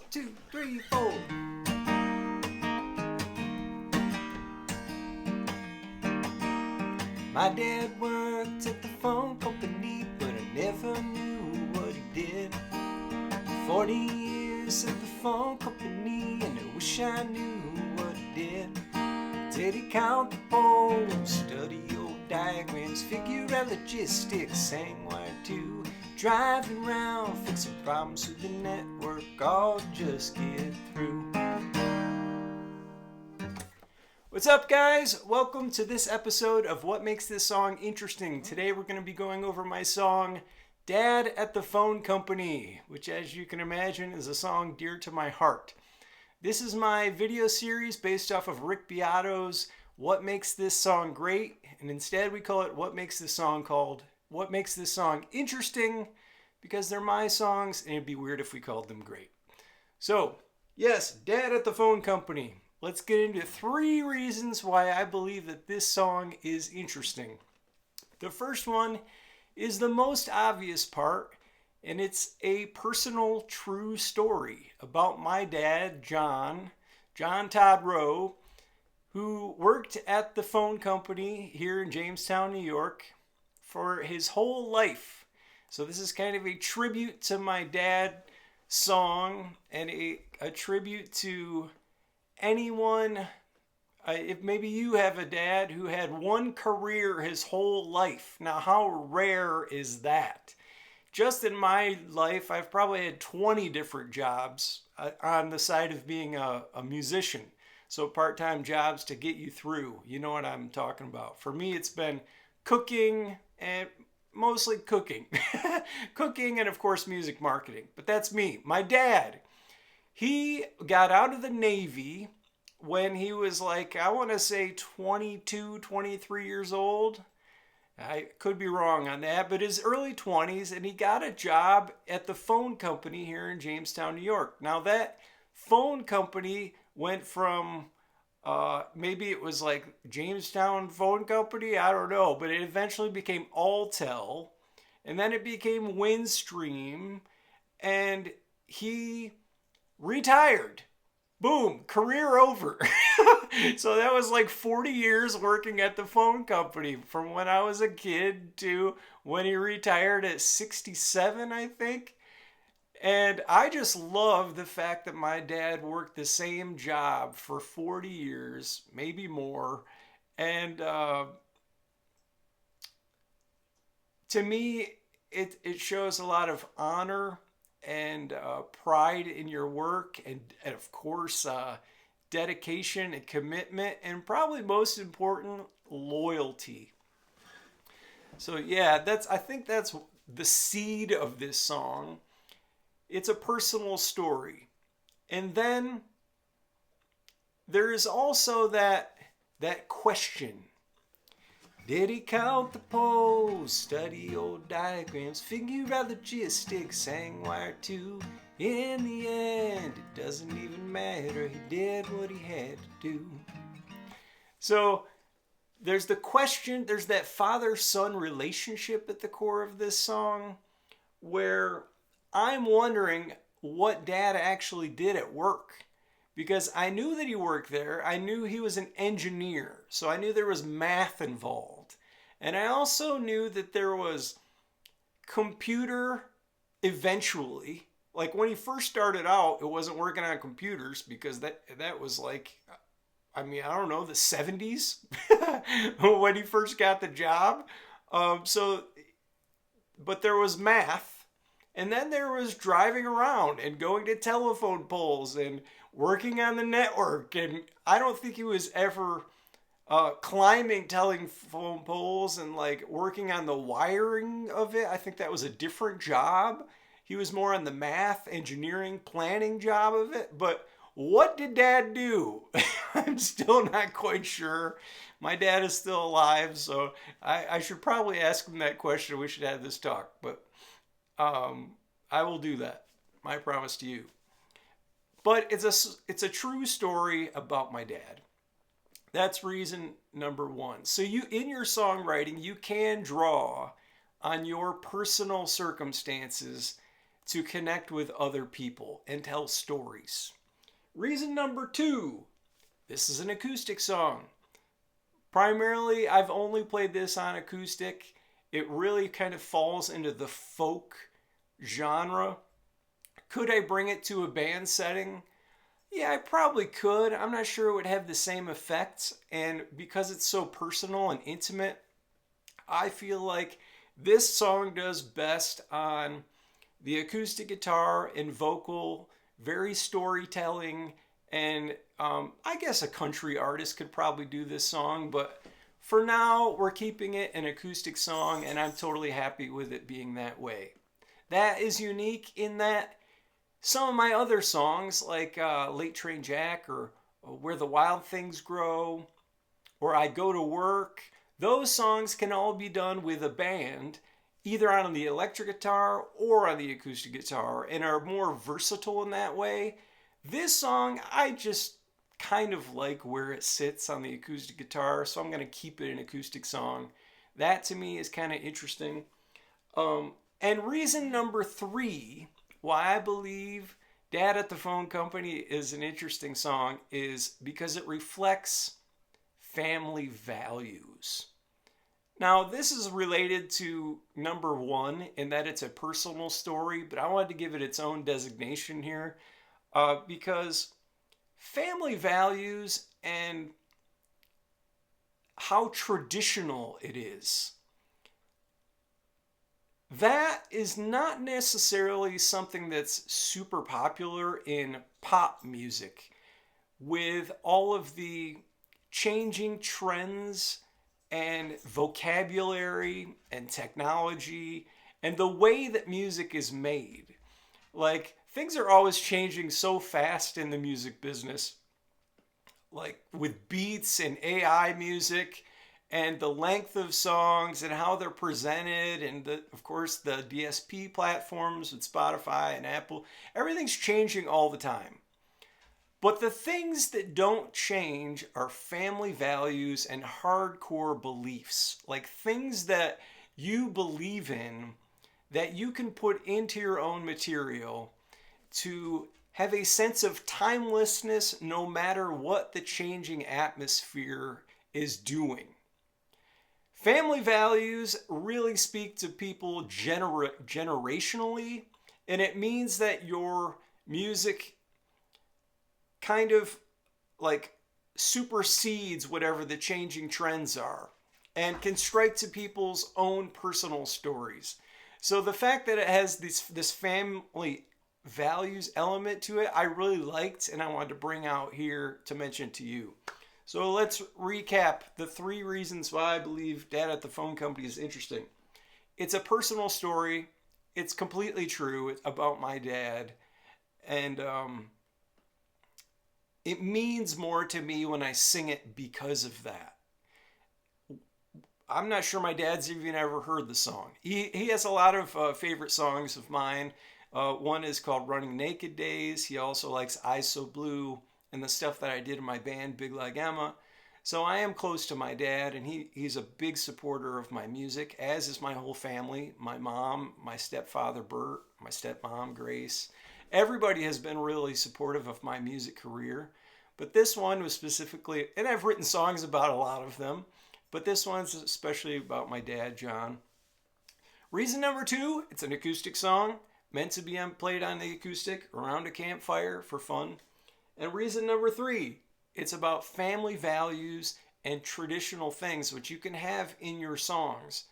2, 3, 4. My dad worked at the phone company, but I never knew what he did. 40 years at the phone company, and I wish I knew what he did. Did he count the poles, study old diagrams, figure out logistics, sang wire too? Driving around, fixing problems with the network, all just get through. What's up, guys? Welcome to this episode of What Makes This Song Interesting. Today we're going to be going over my song, Dad at the Phone Company, which, as you can imagine, is a song dear to my heart. This is my video series based off of Rick Beato's What Makes This Song Great, and instead we call it What Makes This Song Interesting, because they're my songs and it'd be weird if we called them great. So, yes, Dad at the Phone Company. Let's get into 3 reasons why I believe that this song is interesting. The first one is the most obvious part, and it's a personal true story about my dad, John Todd Rowe, who worked at the phone company here in Jamestown, New York for his whole life. So this is kind of a tribute to my dad song and a tribute to anyone, if maybe you have a dad who had one career his whole life. Now, how rare is that? Just in my life, I've probably had 20 different jobs on the side of being a musician. So part-time jobs to get you through. You know what I'm talking about. For me, it's been cooking and mostly cooking. Cooking and, of course, music marketing. But that's me. My dad, he got out of the Navy when he was like, I want to say 22, 23 years old. I could be wrong on that, but his early 20s, and he got a job at the phone company here in Jamestown, New York. Now that phone company went from, maybe it was like Jamestown Phone Company, I don't know, but it eventually became Alltel, and then it became Windstream, and he retired. Boom, career over. So that was like 40 years working at the phone company from when I was a kid to when he retired at 67, I think. And I just love the fact that my dad worked the same job for 40 years, maybe more. And to me, it shows a lot of honor and pride in your work, and of course dedication and commitment, and probably most important, loyalty. So yeah, I think that's the seed of this song. It's a personal story. And then there is also that question. Did he count the poles, study old diagrams, figure out logistics, sang wire too? In the end, it doesn't even matter. He did what he had to do. So there's the question, there's that father-son relationship at the core of this song, where I'm wondering what Dad actually did at work. Because I knew that he worked there. I knew he was an engineer. So I knew there was math involved. And I also knew that there was computer eventually. Like when he first started out, it wasn't working on computers because that was like, I don't know, the 70s when he first got the job. But there was math. And then there was driving around and going to telephone poles and working on the network. And I don't think he was ever climbing telephone poles and like working on the wiring of it. I think that was a different job. He was more on the math, engineering, planning job of it. But what did Dad do? I'm still not quite sure. My dad is still alive, so I should probably ask him that question. We should have this talk. But I will do that. My promise to you. But it's a true story about my dad. That's reason number 1. So in your songwriting, you can draw on your personal circumstances to connect with other people and tell stories. Reason number 2, this is an acoustic song. Primarily, I've only played this on acoustic. It really kind of falls into the folk genre. Could I bring it to a band setting? Yeah, I probably could. I'm not sure it would have the same effects. And because it's so personal and intimate, I feel like this song does best on the acoustic guitar and vocal, very storytelling. And I guess a country artist could probably do this song, but for now, we're keeping it an acoustic song, and I'm totally happy with it being that way. That is unique in that some of my other songs, like Late Train Jack or Where the Wild Things Grow, or I Go to Work, those songs can all be done with a band, either on the electric guitar or on the acoustic guitar, and are more versatile in that way. This song, I just kind of like where it sits on the acoustic guitar, so I'm going to keep it an acoustic song. That to me is kind of interesting. And reason number 3 why I believe Dad at the Phone Company is an interesting song is because it reflects family values. Now, this is related to number 1 in that it's a personal story, but I wanted to give it its own designation here. Because family values and how traditional it is, that is not necessarily something that's super popular in pop music. With all of the changing trends and vocabulary and technology and the way that music is made, like, things are always changing so fast in the music business, like with beats and AI music and the length of songs and how they're presented, and of course the DSP platforms with Spotify and Apple. Everything's changing all the time. But the things that don't change are family values and hardcore beliefs, like things that you believe in that you can put into your own material to have a sense of timelessness no matter what the changing atmosphere is doing. Family values really speak to people generationally, and it means that your music kind of like supersedes whatever the changing trends are and can strike to people's own personal stories. So the fact that it has this family values element to it, I really liked, and I wanted to bring out here to mention to you. So let's recap the 3 reasons why I believe Dad at the Phone Company is interesting. It's a personal story. It's completely true. It's about my dad. And it means more to me when I sing it because of that. I'm not sure my dad's even ever heard the song. He has a lot of favorite songs of mine. One is called Running Naked Days. He also likes Eyes So Blue and the stuff that I did in my band, Big Like Emma. So I am close to my dad, and he's a big supporter of my music, as is my whole family. My mom, my stepfather, Bert, my stepmom, Grace. Everybody has been really supportive of my music career. But this one was specifically, and I've written songs about a lot of them, but this one's especially about my dad, John. Reason number 2, it's an acoustic song, meant to be played on the acoustic around a campfire for fun. And reason number 3, it's about family values and traditional things which you can have in your songs.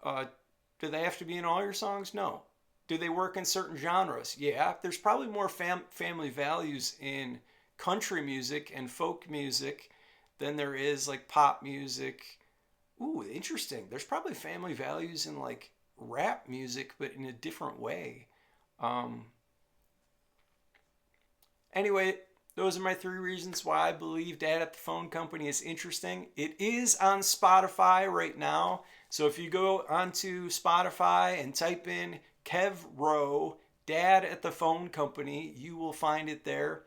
Do they have to be in all your songs? No. Do they work in certain genres? Yeah, there's probably more family values in country music and folk music than there is like pop music. Ooh, interesting. There's probably family values in like rap music, but in a different way. Anyway, those are my 3 reasons why I believe Dad at the Phone Company is interesting. It is on Spotify right now. So if you go onto Spotify and type in Kev Rowe, Dad at the Phone Company, you will find it there.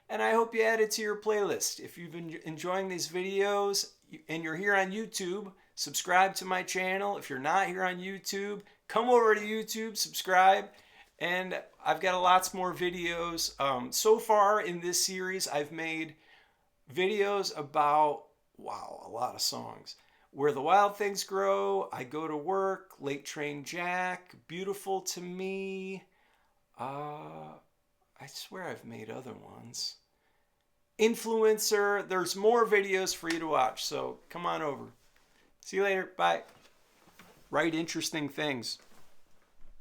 And I hope you add it to your playlist. If you've been enjoying these videos and you're here on YouTube, subscribe to my channel. If you're not here on YouTube, come over to YouTube, subscribe. And I've got lots more videos. So far in this series, I've made videos about, wow, a lot of songs. Where the Wild Things Grow, I Go to Work, Late Train Jack, Beautiful to Me. I swear I've made other ones. Influencer. There's more videos for you to watch, so come on over. See you later. Bye. Write interesting things.